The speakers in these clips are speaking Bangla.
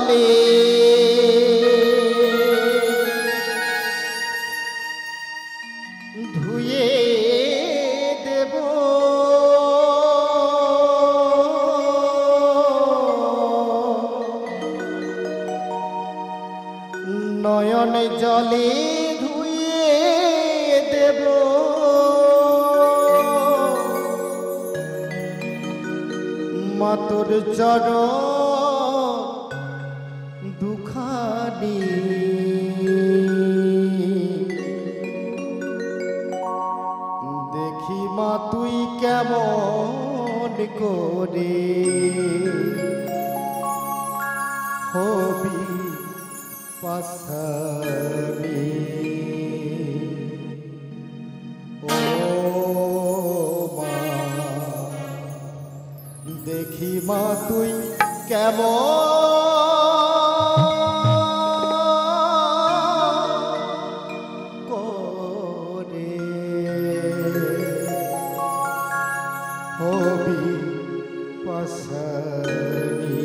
জলে ধুয়ে দেব নয়ন জলে ধুয়ে দেব মাতর চরণ দুখানি দেখি মা তুই কেমন করে হবি পাশানি ও মা দেখি মা তুই কেমন করে হবি পাশানি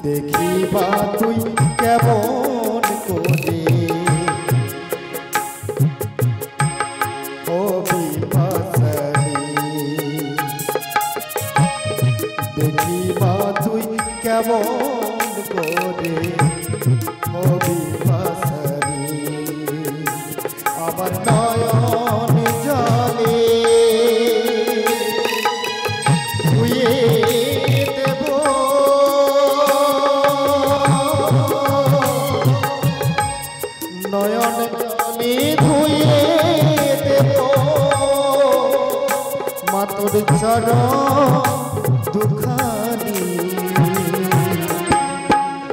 দেখিবা তুই কেমন করে হবি পাশানি দেখিবা তুই কেমন করে হবি পাশানি আমার নয়ন জলে ধুয়ে দেব নয়ন জলে ধুয়ে দেব মাতর চরণ দুখানি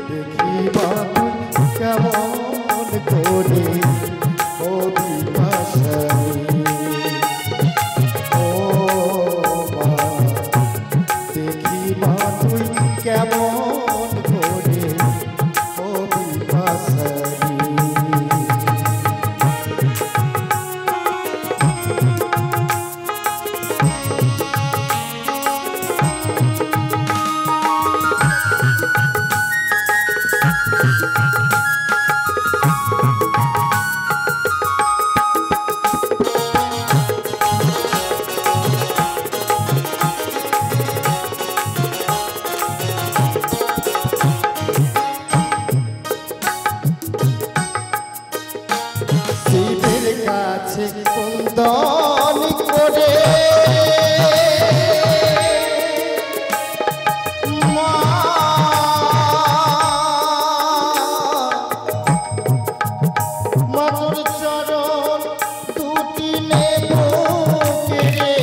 দেখিবা তুই কেমন করে হবি পাশানি ও মা দেখিবা তুই কেমন করে হবি পাশানি শিবের কাছে কুন্দন করে মা মাতর চরণ দুটি নেব কেড়ে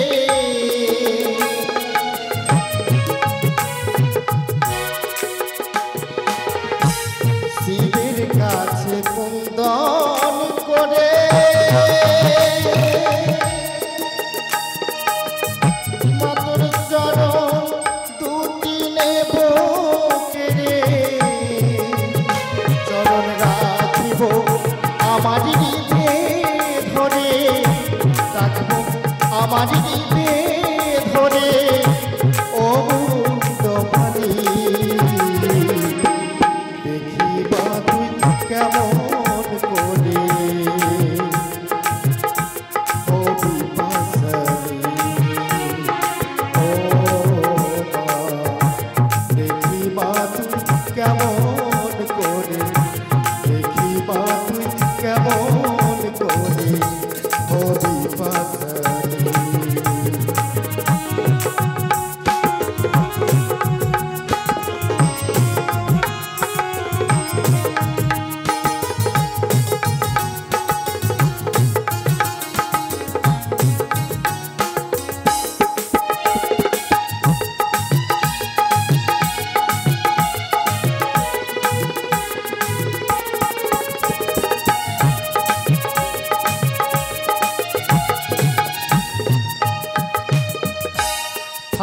শিবের কাছে কুন্দন করে মাতর চরণ দুটি নেব কেড়ে চরণ রাখিব আমার হৃদে ধরে রাখব আমার হৃদে ধরে ও মুক্তবাণী দেখিবা তুই কেমন করে হবি পাশানি ও মা দেখিবা তুই কেমন করে দেখিবা তুই কেমন করে হবি পাশানি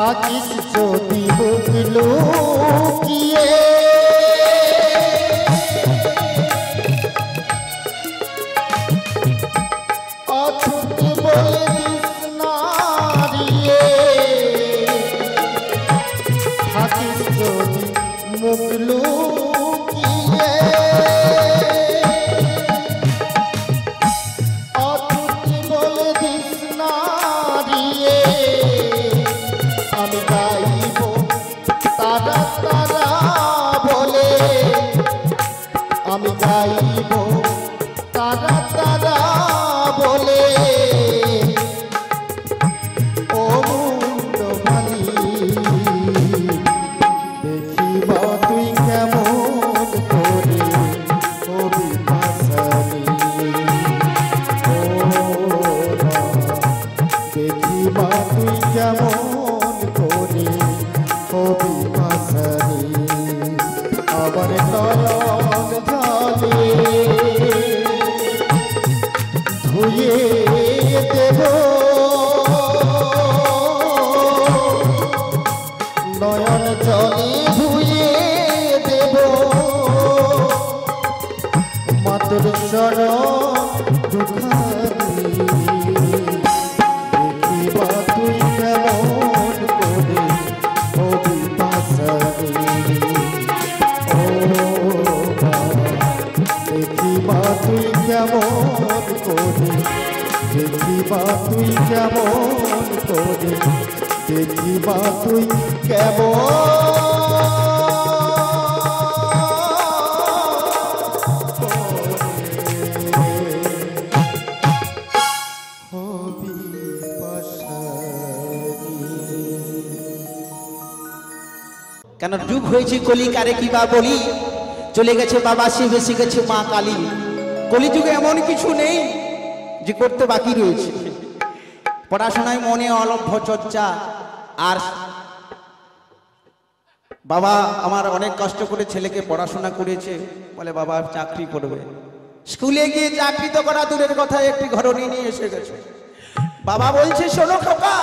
থাকিস যদি মুখ লুকিয়ে অথুত বলে দিস নারিয়ে থাকিস যদি মুখ লুকিয়ে অথুত বলে দিস নারিয়ে আমি গাইব তারা তারা বলে আমি গাইব তারা তারা বলে ও মুন্ড ভালি দেখিবা তুই কেমন করে কবি পাশালি ও দেখিবা তুই কেমন করে কবি পাশালি আবার নয়ন ঝালে ধুয়ে দেব নয়ন জলে ধুয়ে দেব মাতর চরণ দুখানি দেখিবা তুই কেমন করে কবি পাশালি ও দেখিবা তুই কেমন করে দেখিবা তুই কেমন করে দেখিবা তুই কেন যুগ হয়েছে কলিকারে কি বা বলি চলে গেছে বাবা শিব এসে গেছে মা কালী কলিযুগে এমন কিছু নেই যে করতে বাকি রয়েছে পড়াশোনায় মনে অলভ্য চর্চা আর বাবা আমার অনেক কষ্ট করে ছেলেকে পড়াশোনা করেছে বলে বাবা চাকরি করবে স্কুলে গিয়ে চাকরি তো করা দূরের কথা একটি ঘরণী নিয়ে এসে গেছে বাবা বলছে শোনো খোকা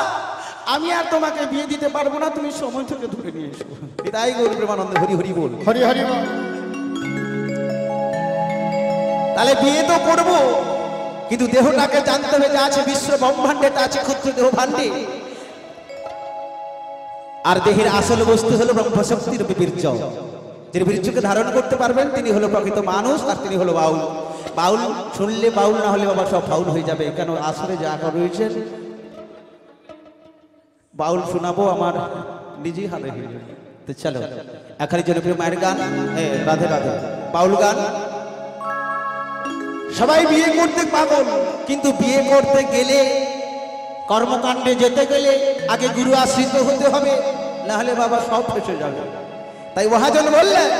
আমি আর তোমাকে বিয়ে দিতে পারবো না তুমি সময় থেকে ধরে নিয়ে এসো তাই গৌর প্রেমানন্দ হরি হরি বল হরি হরি বল তাহলে বিয়ে তো করবো কিন্তু দেহটাকে জানতে হবে যা আছে বিশ্ব ব্রহ্মাণ্ডে তা আছে ক্ষুদ্র দেহ ভাণ্ডে আর দেহের আসল বস্তু হলো ব্রহ্মশক্তির বীর্য যিনি বীর্যকে ধারণ করতে পারবেন তিনি হলো প্রকৃত মানুষ আর তিনি হলো বাউল বাউল শুনলে বাউল না হলে বাবা সব ফাউল হয়ে যাবে কেন আসলে যা রয়েছে বাউল শোনাবো আমার নিজেই হাতে হয়ে যাবে তো চলো এখানে জনপ্রিয় মায়ের গান রাধে রাধে বাউল গান সবাই বিয়ে করতে পাগল কিন্তু বিয়ে করতে গেলে কর্মকাণ্ডে যেতে গেলে আগে গুরু আশ্রিত হতে হবে না হলে বাবা সব ফেসে যাবে তাই মহাজন বললেন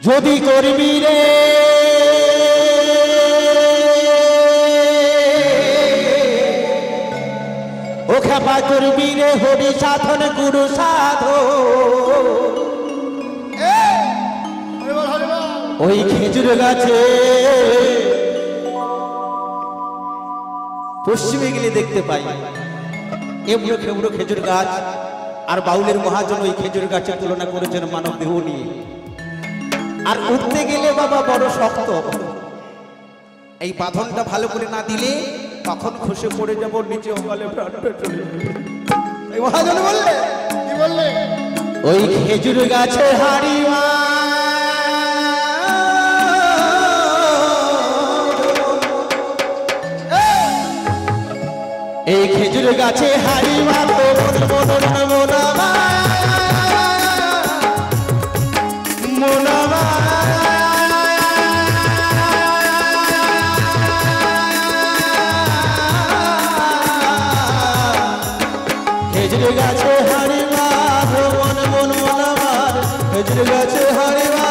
যদি করবি রে ও খেপা করবি রে হরি সাধন গুরু সাধন ওই খেজুর গাছে পশ্চিমে গেলে দেখতে পাই এবড়ো খেবড়ো খেজুর গাছ আর বাউলের মহাজন ওই খেজুর গাছের তুলনা করেছেন মানব দেহ নিয়ে আর উঠতে গেলে বাবা বড় শক্ত এই বাঁধনটা ভালো করে না দিলে তখন খসে পড়ে যাব নিচে অকালে প্রাণ চলে এই মহাজন বললে কি বললে ওই খেজুর গাছে হাড়িমা এই খেজুর গাছে হাড়িমা তো মোনামা মোনামা খেজুর গাছে হাড়িমা মন মন মোনামার খেজুর গাছে হাড়িমা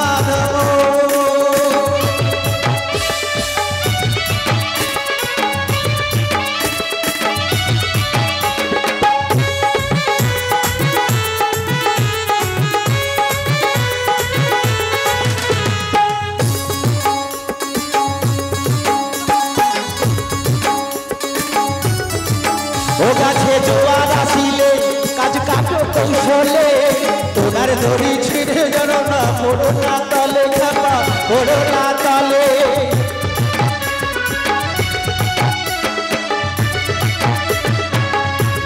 পড়ো না তলে খাপা পড়ো না তলে।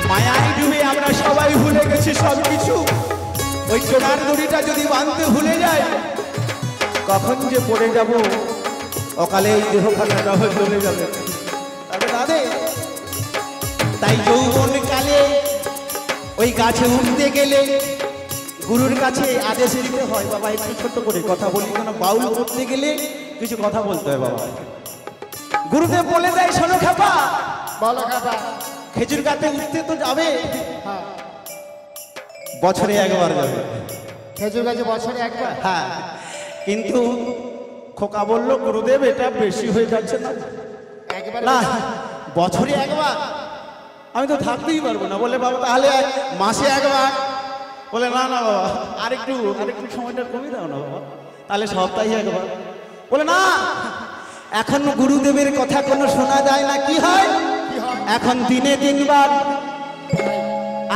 মায়ায় ডুবে আমরা সবাই ভুলে গেছি সবকিছু। ওই সোনার দড়িটা যদি বাঁধতে ভুলে যায়, কখন যে পড়ে যাব, অকালে এই দেহ খানাটা চলে যাবে। দাদে তাই যৌবন কালে ওই গাছে উঠতে গেলে গুরুর কাছে আদেশ দিতে হয়, বাবা একটু ছোট্ট করে কথা বলি, কেন বাউল করতে গেলে কিছু কথা বলতে হয় বাবা। গুরুদেব বলে দেয়, শোনো খাপা, বলো খাপা, খেজুর গাছে উঠতে তো যাবে, বছরে একবার যাবে। খেজুর গাছে বছরে একবার? হ্যাঁ, কিন্তু খোকা বলল, গুরুদেব এটা বেশি হয়ে যাচ্ছে না। একবার না, বছরে একবার আমি তো থাকতেই পারবো না। বলে বাবা তাহলে মাসে একবার। বলে না না বাবা, আরেকটু সময়টা কমিয়ে দাও না বাবা, তাহলে সপ্তাহে একবার। বলে না, এখন গুরুদেবের কথা কোনো শোনা যায় না। কি হয় এখন? দিনে 3 বার।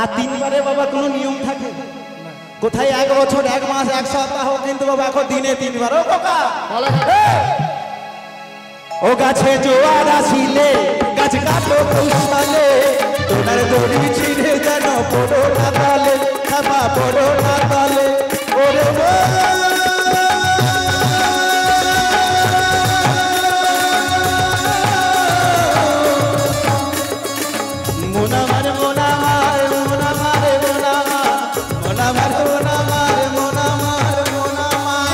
আর 3 বারে বাবা কোনো নিয়ম থাকে? কোথায় 1 বছর, 1 মাস, 1 সপ্তাহ, কিন্তু বাবা এখন দিনে 3 বার। ও কাকা, ও গাছে জোয়ার আসিলে গাছ কাটো কৌশলে, তোনার দড়ি ছিঁড়ে যেন পড়ো না তলে খাপা পড়ো না তলে। ওরে মোনামার মোনামার মোনামার মোনামার মোনামার মোনামার মোনামার মোনামার।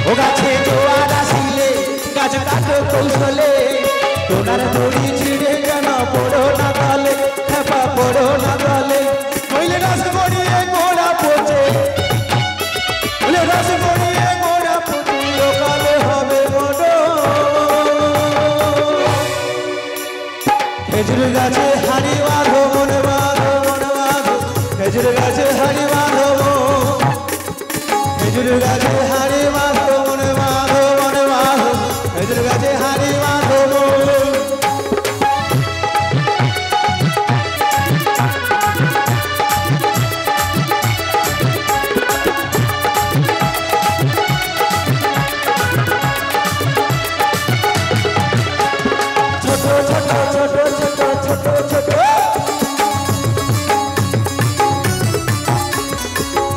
ও গাছে জোয়ার আসিলে গাছ কাটো কৌশলে, তোনার দড়ি ছিঁড়ে যেন পড়ো না তলে খাপা পড়ো না তলে। হইলে রস গড়িয়ে গোড়া পচে, হইলে রস গড়িয়ে গোড়া পচে, লোকালে হবে বড়। খেজুর গাছে হাড়ি বাঁধো মনে বাঁধো মনে বাঁধো, খেজুর গাছে হাড়ি বাঁধো, খেজুর গাছে হাড়ি বাঁধো মনে বাঁধো মনে বাঁধো, খেজুর গাছে হাড়ি বাঁধো। ছোট ছোট ছোট ছোট ছোট ছোট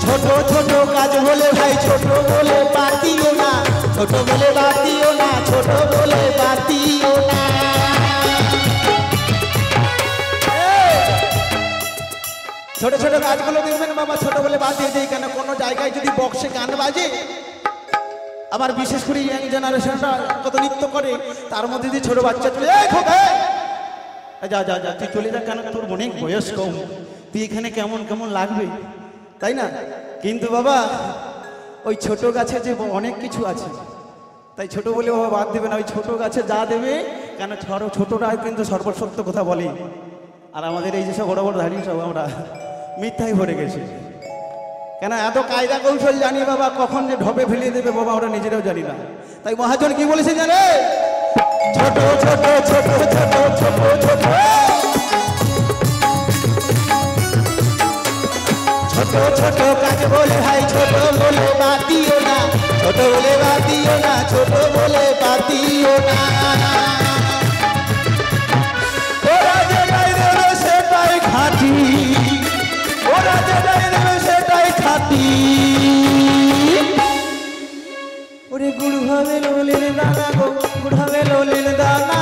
ছোট ছোট কাজ বলে ভাই ছোট বলে বাতিও না, ছোট বলে বাতিও না, ছোট বলে বাতিও না। ছোট ছোট কাজগুলো দেখবেন বাবা ছোট বলে বাতিয়ে দিই কেন? কোনো জায়গায় যদি বক্সে গান বাজে, আবার বিশেষ করে ইয়াং জেনারেশনটা কত নৃত্য করে, তার মধ্যে যদি ছোট বাচ্চা চলে যা যা যা তুই চলে যা, কেন তোর অনেক বয়স কম, তুই এখানে কেমন কেমন লাগবে, তাই না? কিন্তু বাবা ওই ছোট গাছে যে অনেক কিছু আছে, তাই ছোট বলে বাবা বাদ দেবে না। ওই ছোট গাছে যা দেবে, কেন ছোটরা কিন্তু সর্বসত্য কথা বলে। আর আমাদের এই যেসব বড় বড় ধাড়ি সব আমরা মিথ্যাই ভরে গেছি। কেন এত কায়দা কৌশল জানি বাবা, কখন যে ঢপে ফেলিয়ে দেবে বাবা ওরা নিজেরাও জানি না। তাই মহাজন কি বলেছে জানে? ছোট ছোট ছোট ছোট ছোট ছোট ছোট ছোট কাজ বলে ভাই ছোট বলে বাতিও না, ছোট বলে বাতিও না, ছোট বলে বাতিও না। ওরা যেটাই দেবে সেটাই খাঁটি, ওরা যেটাই দেবে সেটাই খাঁটি। ওরে গুড় হবে লোলের দানা গো, গুড় হবে লোলের দানা।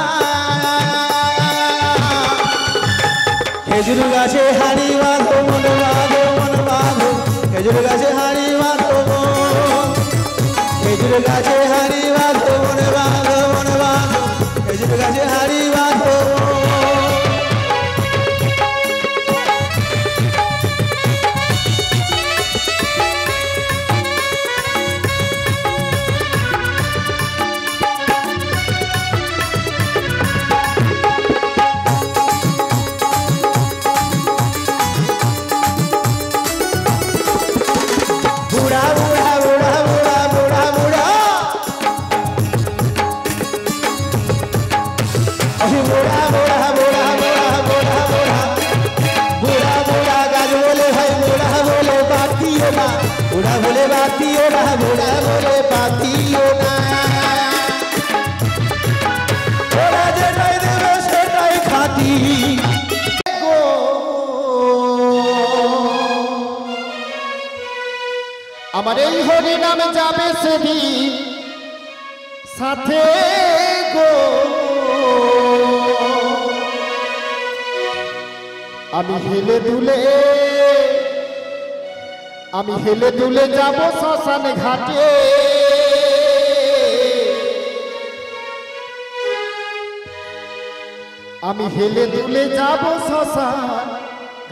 খেজুর গাছে হাড়ি বাঁধো মন বাঁধো মন বাঁধো, খেজুর গাছে হাড়ি বাঁধো, খেজুর গাছে হাড়ি বাঁধো মনে বাঁধো মনে বাঁধো, খেজুর গাছে হাড়ি বাঁধো। বুড়া বুড়া বুড়া বুড়া বুড়া বুড়া বাতিও না, ওরা বলে বাতিও না, ওরা বলে বাতিও না। ওরা যেটাই দেবে সেটাই খাটি। আমার এই হরি নামে যাবে সেদিন সাথে গো, আমি হেলে দুলে যাব শ্মশান ঘাটে। আমি হেলে দুলে যাব শ্মশান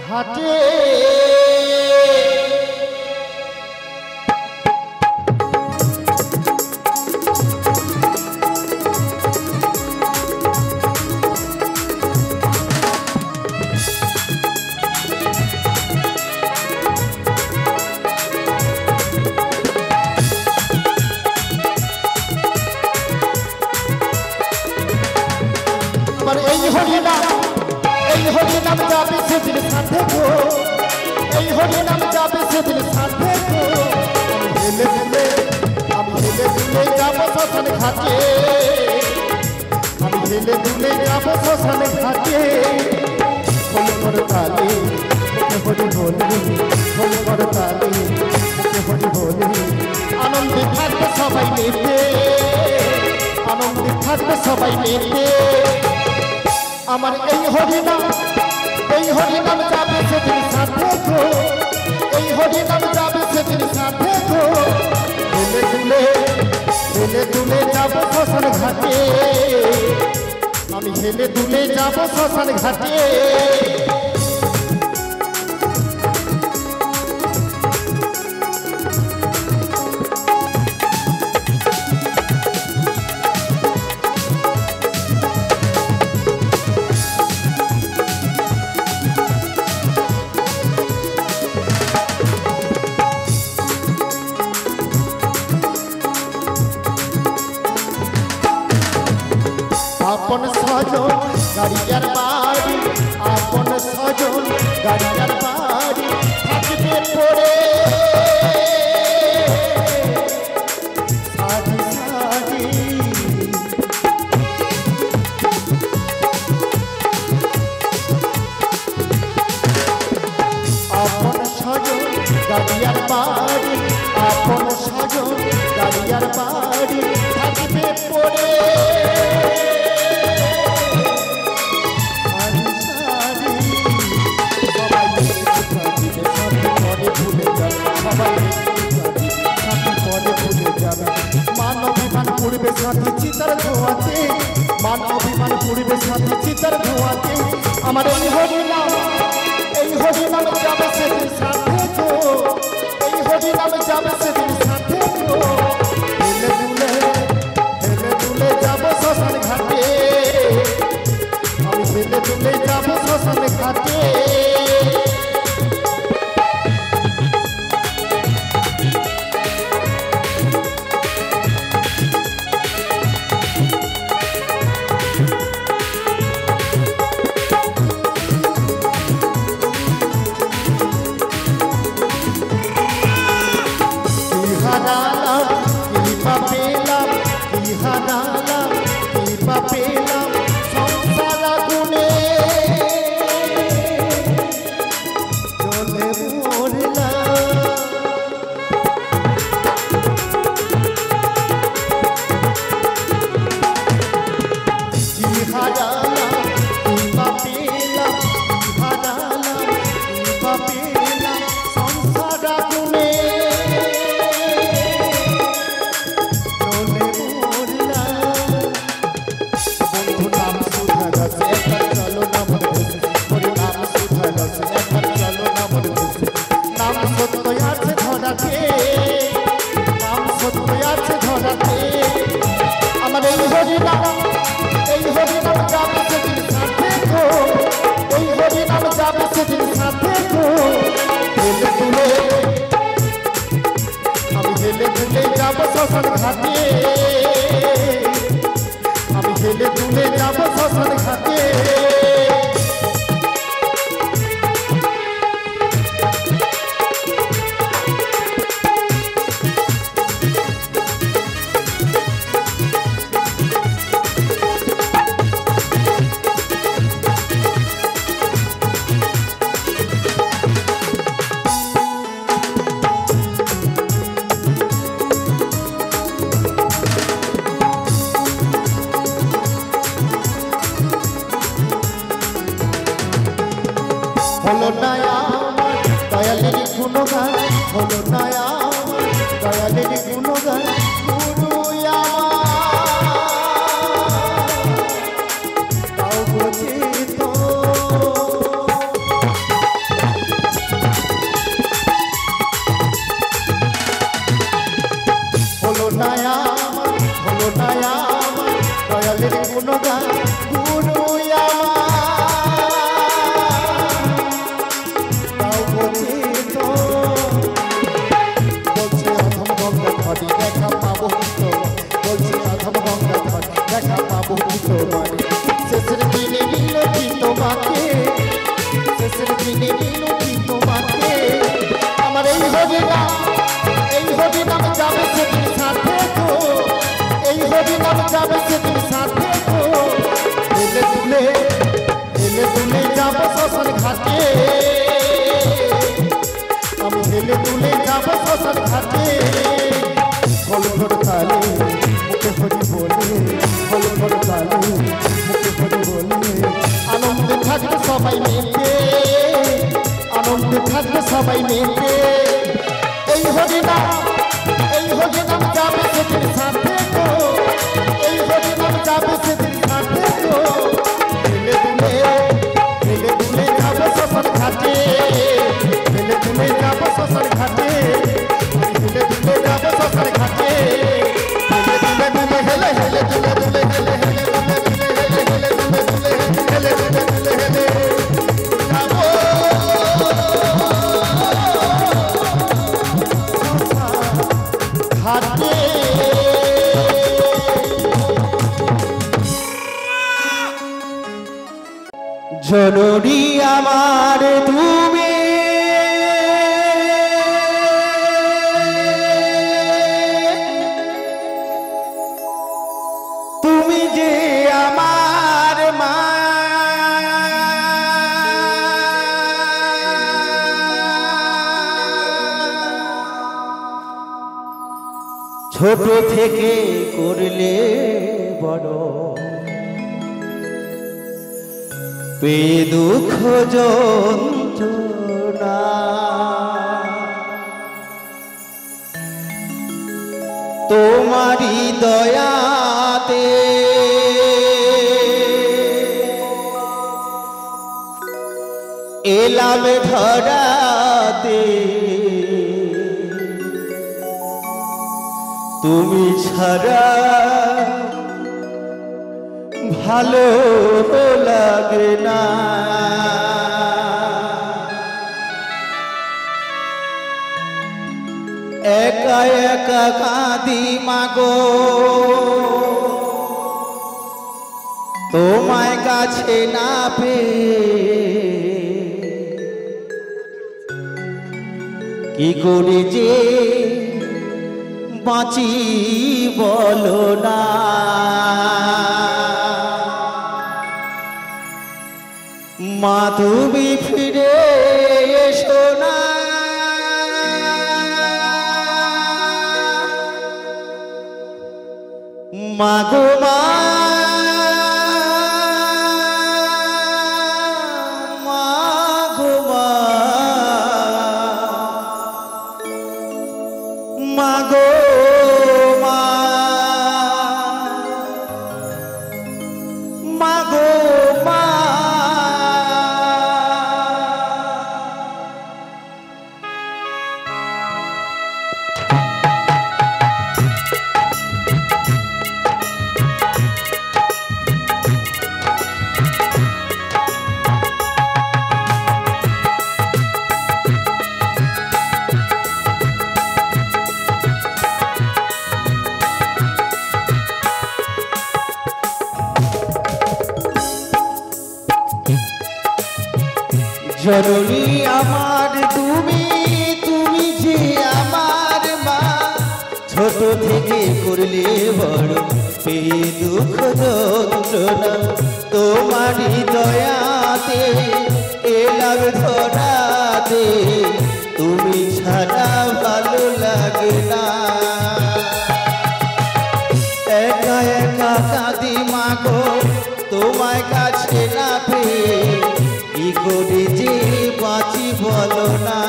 ঘাটে। এই হরি নাম যাবে সেদিন সাথে গো, এই হরি নাম যাবে সেদিন সাথে গো। আমি হেলে দুলে যাব শ্মশান ঘাটে, আমি হেলে দুলে যাব শ্মশান ঘাটে। খোল কর তালি মুখে হরি বলি, খোল কর তালি মুখে হরি বলি। আনন্দে থাকবে সবাই মেতে, আনন্দে থাকবে সবাই মেতে। আমার এই হরি নাম যাবে সেদিন সাথে গো, এই হরি নাম যাবে সেদিন সাথে গো। হেলে দুলে যাব শ্মশান ঘাটে, আমি হেলে দুলে যাব শ্মশান ঘাটে। আপন সজন গাড়িয়ার বাড়ি, আপন সজন গাড়িয়ার বাড়ি থাকবে পড়ে সারি সারি। আপন সজন গাড়িয়ার বাড়ি, আপন সজন গাড়িয়ার বাড়ি থাকবে পড়ে পূর্বে সাথে চিতার ধোয়াতে, মান অভিমান পূর্বে সাথে চিতার ধোয়াতে। আমার এই হরি নাম যাবে সেদিন সাথে গো, এই হরি নাম যাবে সেদিন সাথে গো। হেলে দুলে যাব শ্মশান ঘাটে, আমি হেলে দুলে যাব শ্মশান ঘাটে। শ্মশান ঘাটে, আমি হেলে দুলে যাব শ্মশান ঘাটে। আমার হলো না আমার দয়ালের গুণগান গুরু আমার তাও বুঝি তো হলো না আমার দয়ালের গুণগান গুরু শেষের দিনে মিনতি তোমাকে শেষের দিনে মিনতি তোমাকে আমার এই হরিনাম যাবে সেদিন সাথে গো এই হরিনাম যাবে সেদিন সাথে গো হেলে দুলে যাব শ্মশান ঘাটে আমি হেলে দুলে যাব শ্মশান ঘাটে ফল ভর তালে মুখে হরি বলে ফল ভর তালে মুখে হরি বলে আনন্দে থাকবে সবাই মেতে আনন্দে থাকবে সবাই মেতে এই হরিনাম যাবে সেদিন সাথে গো এই হরিনাম যাবে সেদিন সাথে গো হেলে দুলে যাবে শ্মশান ঘাটে হেলে দুলে যাবে শ্মশান ঘাটে হেলে দুলে যাবে শ্মশান ঘাটে হেলে দুলে হেলে হেলে দুলে দুলে হেলে হেলে হেলে দুলে দুলে হেলে যাবো ঘাটে জননী আমার তুমি তুমি যে আমার মা ছোট থেকে করলে বড় পে দুঃখ যন্ত্রণা তোমারি দয়াতে এলাম ধরাতে তুমি ছাড়া ভালো লাগে না একা একা কাঁদি মাগো তোমায় কাছে না পেয়ে কি করে যে বাঁচি বলো না মা তুমি ফিরে এসো না মা গো মা গো মা গো মা গো মা জননী আমার তুমি তুমি যে আমার মা ছোট থেকে করলে বড় পে দুঃখ যন্ত্রণা তোমারি দয়াতে এলাম ধরাতে তুমি ছাড়া ভালো লাগে না একা একা কাঁদি মাগো তোমায় কাছে না পেয়ে কি করে যে বাঁচি বলো না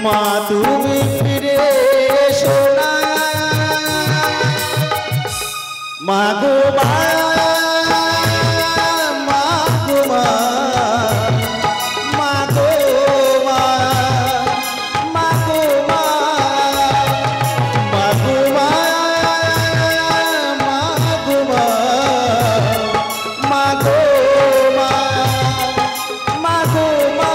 মা তুমি ফিরে এসো না মা গো মা মা গো মা মা গো মা মা গো মা মা গো মা মা গো মা মা গো মা মা গো মা।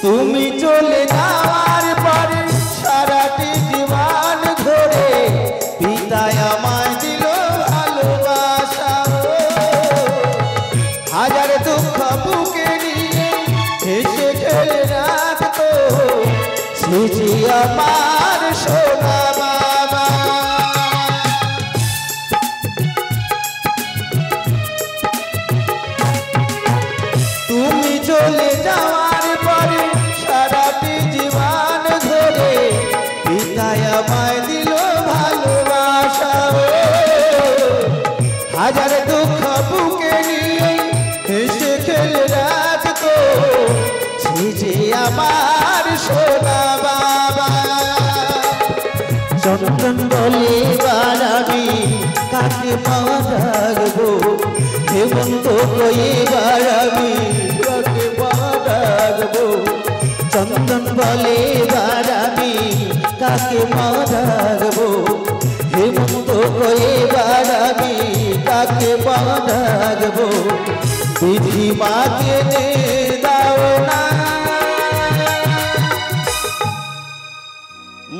তুমি চলে যাওয়ার পরে সারাটি জীবন ধরে পিতায় আমায় দিল ভালোবাসা হাজার দুঃখ বুকে নিয়ে হেসে খেলে রাখতো সেটি আমার সোনা বাবা। তুমি চলে যাওয়ার পরে সারাটি জীবন ধরে পিতায় আমায় দিল ভালোবাসা হাজার দুঃখ বুকে নিয়ে হেসে খেলে রাখতো সে যে আমার সোনা বাবা। চন্দন বলে বাড়াবি কাকে পাওয়া রাখবো হেমন্ত কয়ে বাড়াবি কাকে পাওয়া রাখবো চন্দন বলে বাড়াবি কাকে পাওয়া রাখবো হেমন্ত কয়ে বাড়াবি কাকে পাওয়া রাখবো বিধি মাকে দাও না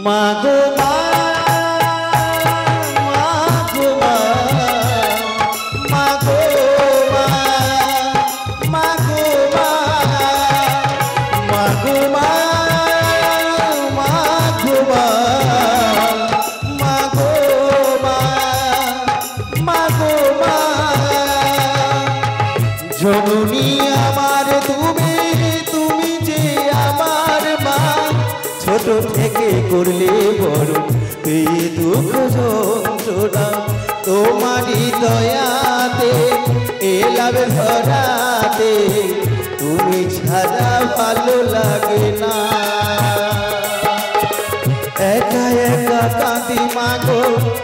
মা গো মা মা গো মা মা গো মা মা গো মা মা গো মা মা গো মা মা গো মা করলে বড় এই দুঃখ যন্ত্রণা তোমারই দয়াতে এলাম ধরাতে তুমি ছাড়া ভালো লাগে না একা একা কাঁদি মাগো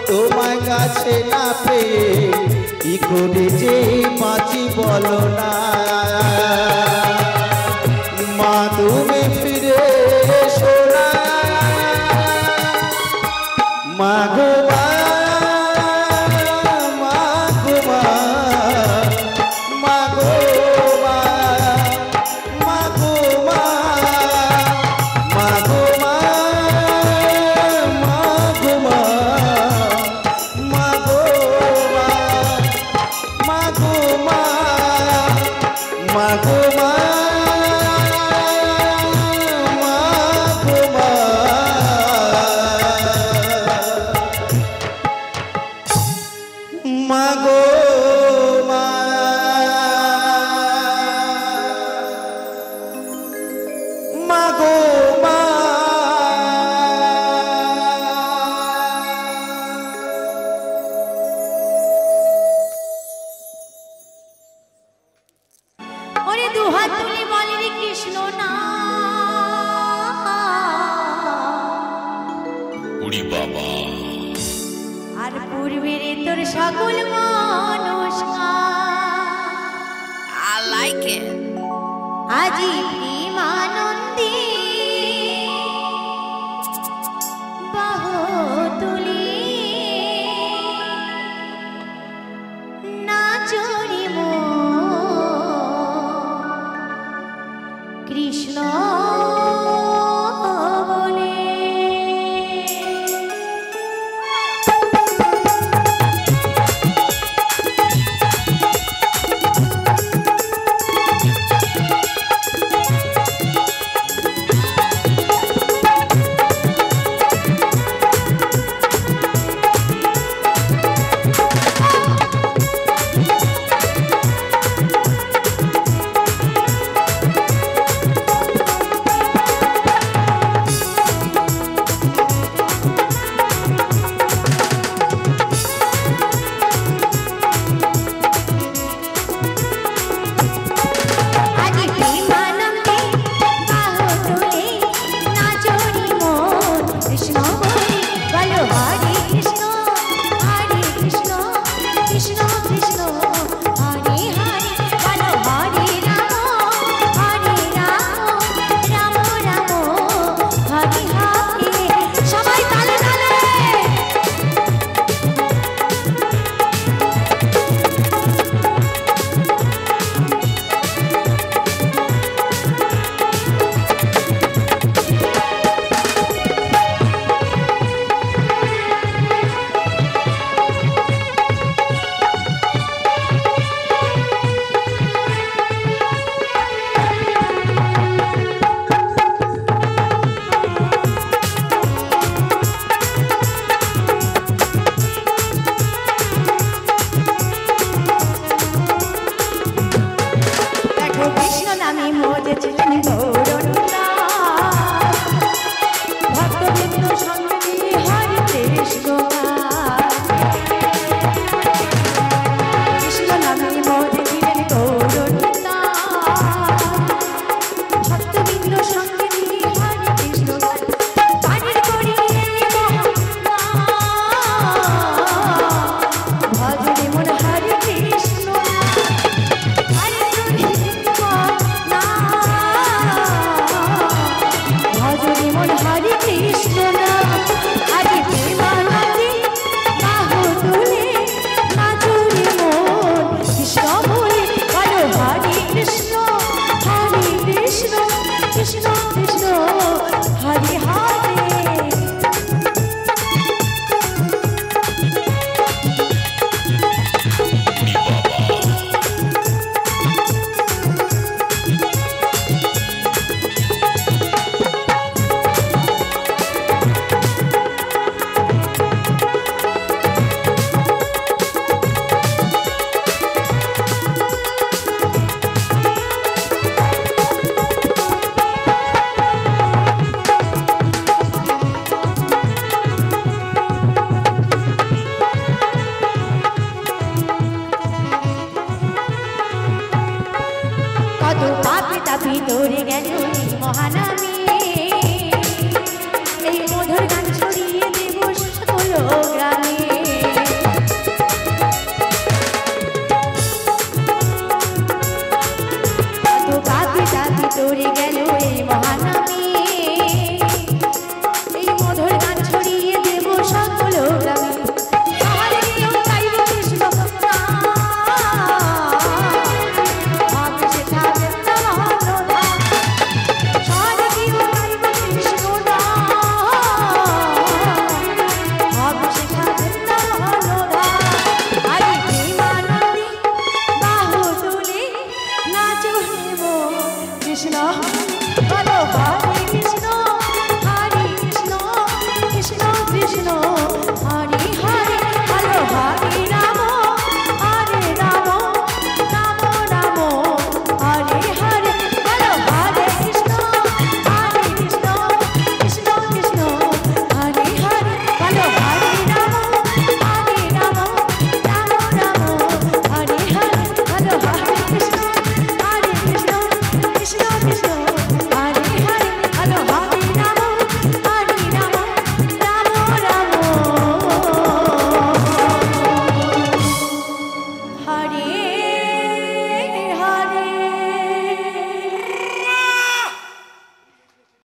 তোমার কাছে না পেয়ে কি করে যে বাঁচি বলো না মা তুমি ফিরে এসো না মাগো মা মাগো মা মাগো মা মাগো মা মাগো মা মাগো মা মাগো মা মাগো মা মাগো মা মাগো মা মাগো মা ওরে দুহাত তুলে বলে রে কৃষ্ণ না উড়ি বাবা আর পূর্বের তোর সকল মানুষ I like it. আজি